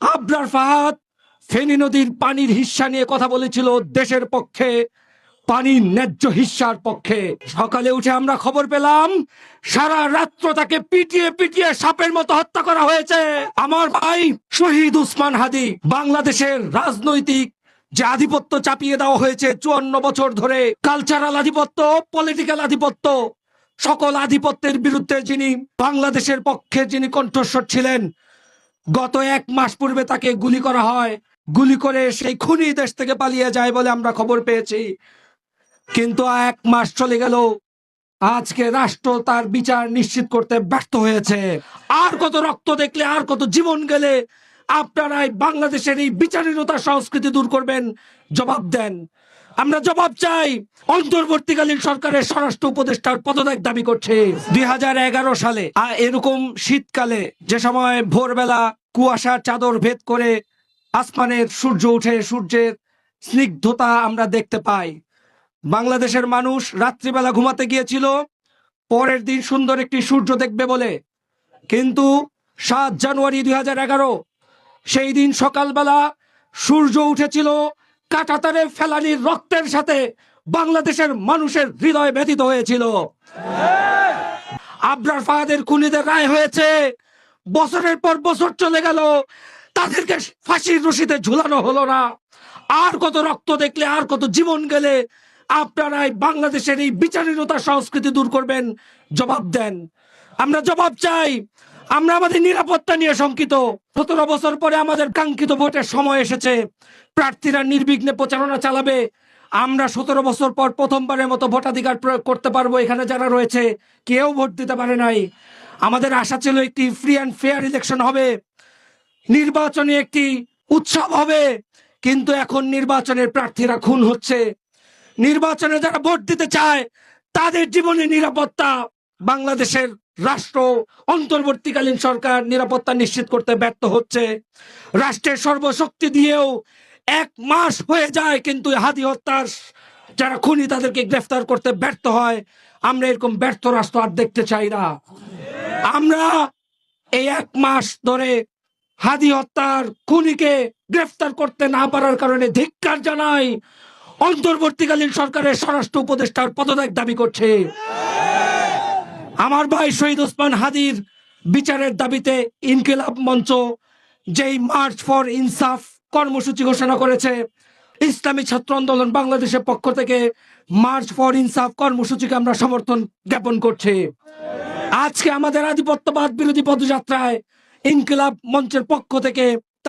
আবরার ফাহাদ ফেনী নদীর পানির হিস্সা নিয়ে কথা বলেছিল দেশের পক্ষে, পানির ন্যায্য হিস্সার পক্ষে। সকালে উঠে আমরা খবর পেলাম সারা রাত্র তাকে পিটিয়ে পিটিয়ে সাপের মতো হত্যা করা হয়েছে। আমার ভাই শহীদ উসমান হাদি, বাংলাদেশের রাজনৈতিক যে আধিপত্য চাপিয়ে দেওয়া হয়েছে 54 বছর ধরে, কালচারাল আধিপত্য, পলিটিক্যাল আধিপত্য, সকল আধিপত্যের বিরুদ্ধে যিনি বাংলাদেশের পক্ষে যিনি কণ্ঠস্বর ছিলেন, গত 1 মাস পূর্বে তাকে গুলি করা হয়। গুলি করে সেই খুনি দেশ থেকে পালিয়ে যায় বলে আমরা খবর পেয়েছি। কিন্তু 1 মাস চলে গেল, আজকে রাষ্ট্র তার বিচার নিশ্চিত করতে ব্যর্থ হয়েছে। আর কত রক্ত দেখলে, আর কত জীবন গেলে আপনারাই বাংলাদেশের এই বিচারহীনতা সংস্কৃতি দূর করবেন? জবাব দেন। আমরা জবাব চাই। অন্তর্বর্তীকালীন সরকারের স্বরাষ্ট্র উপদেষ্টার পদত্যাগ দাবি করছে। 2011 সালে এরকম শীতকালে, যে সময় ভোরবেলা কুয়াশার চাদর ভেদ করে আসমানের সূর্য উঠে, সূর্যের স্নিগ্ধতা আমরা দেখতে পাই, বাংলাদেশের মানুষ রাত্রিবেলা ঘুমাতে গিয়েছিল পরের দিন সুন্দর একটি সূর্য দেখবে বলে। কিন্তু 7 জানুয়ারি 2011 সেই দিন সকালবেলা সূর্য উঠেছিল কাঁটাতারে ফেলানির রক্তের সাথে। বাংলাদেশের মানুষের হৃদয় ব্যথিত হয়েছিল। আবরার ফাহাদের খুনিদের রায় হয়েছে, বছরের পর বছর চলে গেল, তাদেরকে ফাঁসির রশিতে ঝুলানো হলো না। আর কত রক্ত দেখলে, আর কত জীবন গেলে আপনারাই বাংলাদেশের এই বিচারহীনতা সংস্কৃতি দূর করবেন? জবাব দেন। আমরা জবাব চাই। আমরা আমাদের নিরাপত্তা নিয়ে শঙ্কিত। 17 বছর পরে আমাদের কাঙ্ক্ষিত ভোটের সময় এসেছে। প্রার্থীরা নির্বিঘ্নে প্রচারণা চালাবে। আমরা 17 বছর পর প্রথমবারের মতো ভোটাধিকার প্রয়োগ করতে পারবো। এখানে যারা রয়েছে কেউ ভোট দিতে পারে নাই। আমাদের আশা ছিল একটি ফ্রি অ্যান্ড ফেয়ার ইলেকশন হবে, নির্বাচনে একটি উৎসব হবে। কিন্তু এখন নির্বাচনের প্রার্থীরা খুন হচ্ছে। নির্বাচনে যারা ভোট দিতে চায় তাদের জীবনে নিরাপত্তা, বাংলাদেশের রাষ্ট্র, অন্তর্বর্তীকালীন সরকার নিরাপত্তা নিশ্চিত করতে ব্যর্থ হচ্ছে। রাষ্ট্রের সর্বশক্তি দিয়েও 1 মাস হয়ে যায়, কিন্তু হাদি হত্যার যারা খুনি তাদেরকে গ্রেফতার করতে ব্যর্থ হয়। আমরা এরকম ব্যর্থ রাষ্ট্র আর দেখতে চাই না। আমরা এই 1 মাস ধরে হাদি হত্যার খুনিকে গ্রেফতার করতে না পারার কারণে ধিক্কার জানাই। অন্তর্বর্তীকালীন সরকারের স্বরাষ্ট্র উপদেষ্টার পদত্যাগ দাবি করছে। আমার ভাই শহীদ ওসমান হাদির বিচারের দাবিতে ইনকিলাব মঞ্চ যেই মার্চ ফর ইনসাফ কর্মসূচি ঘোষণা করেছে, ইসলামী ছাত্র আন্দোলন বাংলাদেশের পক্ষ থেকে মার্চ ফর ইনসাফ কর্মসূচিকে আমরা সমর্থন জ্ঞাপন করছি। আজকে আমাদের আধিপত্যবাদ বিরোধী পদযাত্রায় ইনকিলাব মঞ্চের পক্ষ থেকে